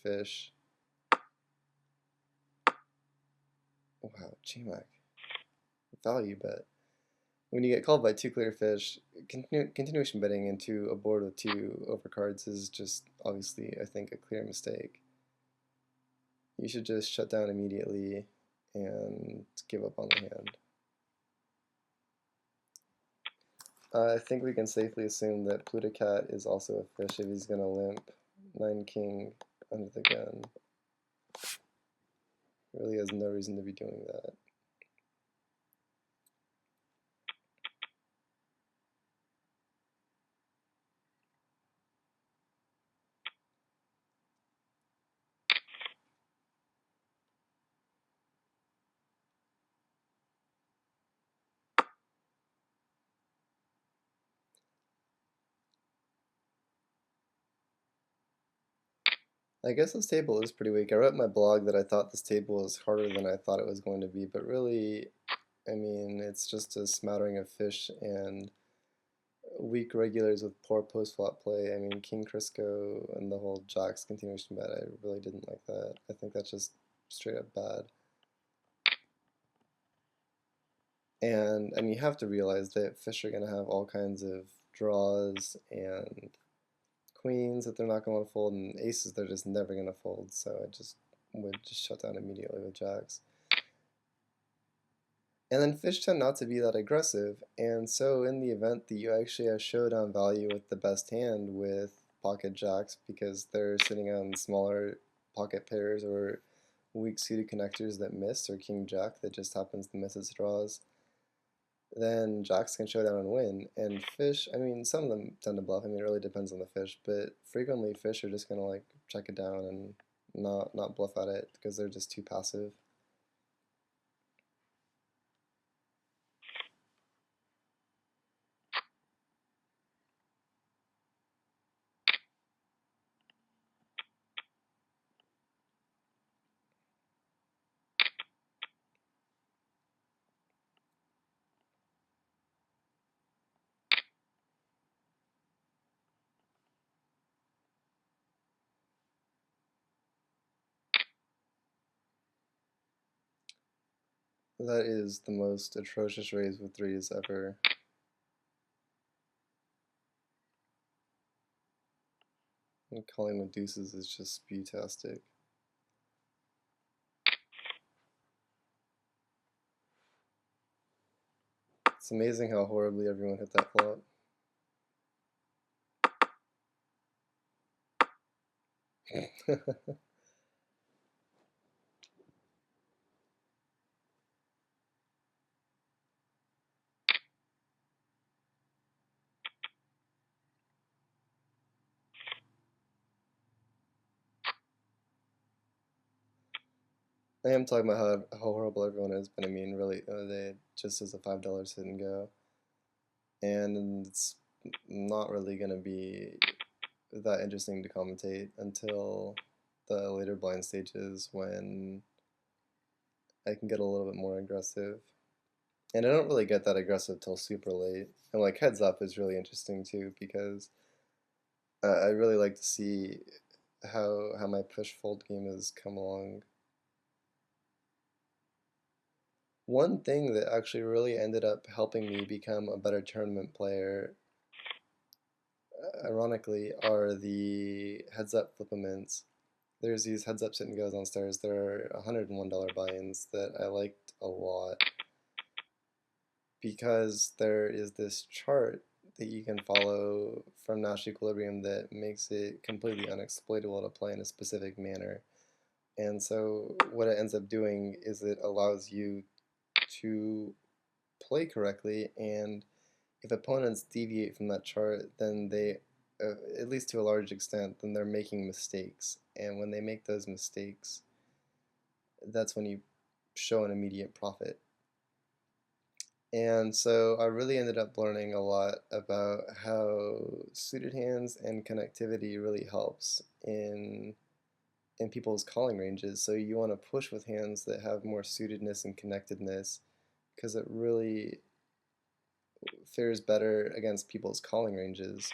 fish. Wow, GMAC. Value bet. When you get called by two clear fish, continuation betting into a board with two overcards is just obviously, I think, a clear mistake. You should just shut down immediately and give up on the hand. I think we can safely assume that Plutocat is also a fish if he's going to limp 9 king under the gun. Really has no reason to be doing that. I guess this table is pretty weak. I wrote in my blog that I thought this table was harder than I thought it was going to be, but really, I mean, it's just a smattering of fish and weak regulars with poor post-flop play. I mean, King Crisco and the whole Jacks continuation bet, I really didn't like that. I think that's just straight up bad. And you have to realize that fish are going to have all kinds of draws and queens that they're not going to fold, and aces they're just never going to fold. So I just would just shut down immediately with jacks. And then fish tend not to be that aggressive, and so in the event that you actually have showdown value with the best hand with pocket jacks because they're sitting on smaller pocket pairs or weak suited connectors that miss, or king jack that just happens to miss its draws, then jacks can show down and win. And fish, I mean, some of them tend to bluff. I mean, it really depends on the fish, but frequently fish are just gonna like check it down and not bluff at it because they're just too passive. That is the most atrocious raise with threes ever. And calling with deuces is just spewtastic. It's amazing how horribly everyone hit that flop. I am talking about how horrible everyone is, but I mean, really, the other day, just as a $5 sit and go. And it's not really going to be that interesting to commentate until the later blind stages when I can get a little bit more aggressive. And I don't really get that aggressive till super late. And like heads up is really interesting too because I really like to see how my push fold game has come along. One thing that actually really ended up helping me become a better tournament player, ironically, are the heads up flipaments. There's these heads up sit and goes on stairs. There are $101 buy-ins that I liked a lot because there is this chart that you can follow from Nash Equilibrium that makes it completely unexploitable to play in a specific manner. And so what it ends up doing is it allows you to play correctly, and if opponents deviate from that chart, then they, at least to a large extent, then they're making mistakes. And when they make those mistakes, that's when you show an immediate profit. And so I really ended up learning a lot about how suited hands and connectivity really helps in people's calling ranges. So you want to push with hands that have more suitedness and connectedness because it really fares better against people's calling ranges.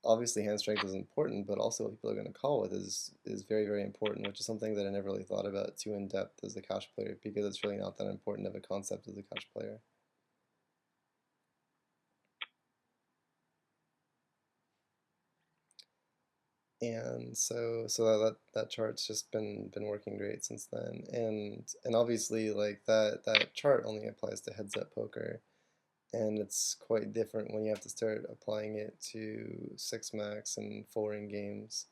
obviously hand strength is important, but also what people are going to call with is very, very important, which is something that I never really thought about too in depth as a cash player, because it's really not that important of a concept as a cash player. And so that chart's just been working great since then, and obviously like that chart only applies to heads up poker, and it's quite different when you have to start applying it to six max and full ring games.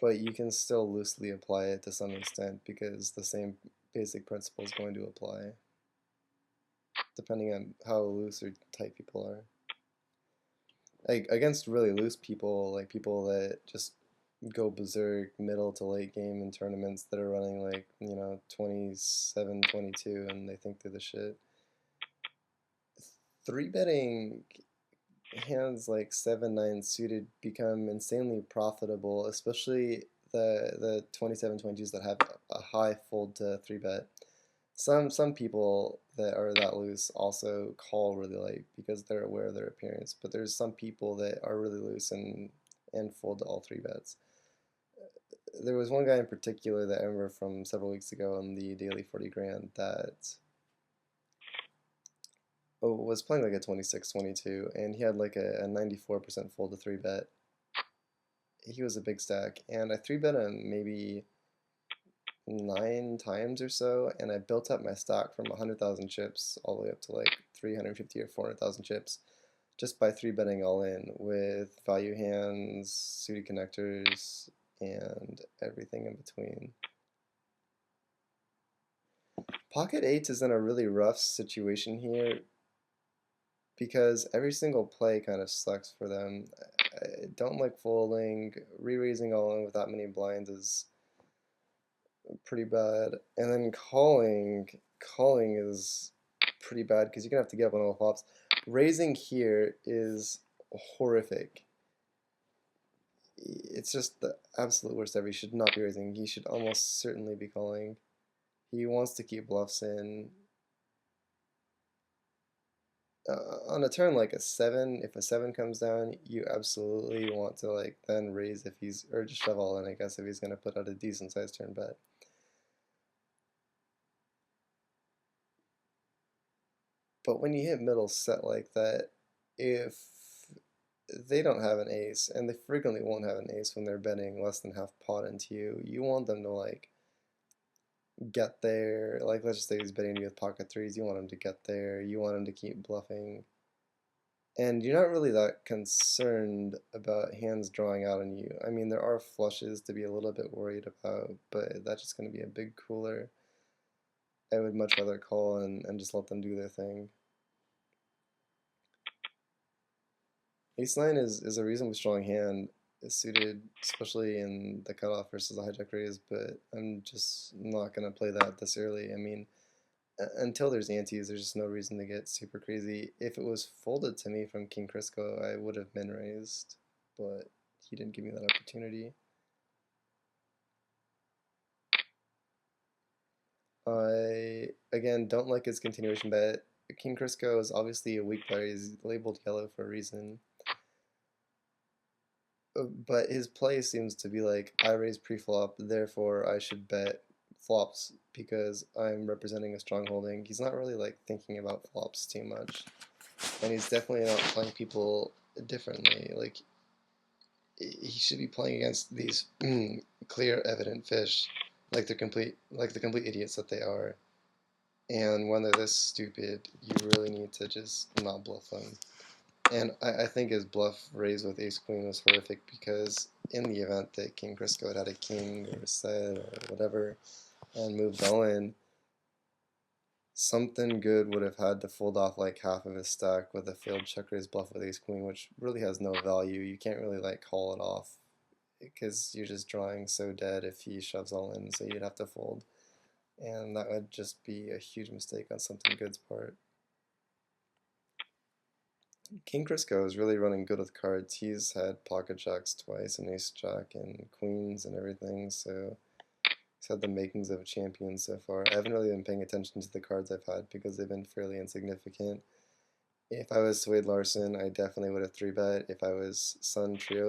But you can still loosely apply it to some extent because the same basic principle is going to apply, depending on how loose or tight people are. Like against really loose people, like people that just go berserk middle to late game in tournaments that are running like, 27, 22, and they think they're the shit. Three betting hands like 7-9 suited become insanely profitable, especially the 27-22s that have a high fold to three bet. Some people that are that loose also call really late because they're aware of their appearance, but there's some people that are really loose and fold to all three bets. There was one guy in particular that I remember from several weeks ago on the daily 40 grand that was playing like a 26-22, and he had like a 94% fold to three bet. He was a big stack, and I three bet him maybe 9 times or so, and I built up my stock from 100,000 chips all the way up to like 350 or 400,000 chips just by three betting all in with value hands, suited connectors, and everything in between. Pocket eights is in a really rough situation here because every single play kind of sucks for them. I don't like folding. Re-raising all in with that many blinds is pretty bad. And then calling is pretty bad because you're gonna have to get up on all the flops. Raising here is horrific. It's just the absolute worst ever. He should not be raising. He should almost certainly be calling. He wants to keep bluffs in. On a turn like a 7, if a 7 comes down, you absolutely want to like then raise if he's, or just shove all in, I guess, if he's going to put out a decent sized turn bet. But when you hit middle set like that, if they don't have an ace, and they frequently won't have an ace when they're betting less than half pot into you, you want them to like get there. Like let's just say he's betting you with pocket threes, you want him to get there, you want him to keep bluffing. And you're not really that concerned about hands drawing out on you. I mean, there are flushes to be a little bit worried about, but that's just going to be a big cooler. I would much rather call and just let them do their thing. Ace 9 is a reasonably strong hand, suited especially in the cutoff versus the hijack raise, but I'm just not going to play that this early. I mean, until there's antes, there's just no reason to get super crazy. If it was folded to me from King Crisco, I would have min raised, but he didn't give me that opportunity. I, again, don't like his continuation bet. King Crisco is obviously a weak player. He's labeled yellow for a reason. But his play seems to be like, I raise pre-flop, therefore I should bet flops because I'm representing a strong holding. He's not really like thinking about flops too much. And he's definitely not playing people differently. Like, he should be playing against these clear, evident fish, like the complete idiots that they are. And when they're this stupid, you really need to just not bluff them. And I think his bluff raise with ace queen was horrific because in the event that King Crisco had a king or a set or whatever and moved all in, something good would have had to fold off like half of his stack with a failed check raise bluff with ace queen, which really has no value. You can't really like call it off because you're just drawing so dead if he shoves all in, so you'd have to fold. And that would just be a huge mistake on something good's part. King Crisco is really running good with cards. He's had pocket jacks twice, and ace jack, and queens, and everything, so he's had the makings of a champion so far. I haven't really been paying attention to the cards I've had because they've been fairly insignificant. If I was Wade Larson, I definitely would have three bet. If I was Sun Trios,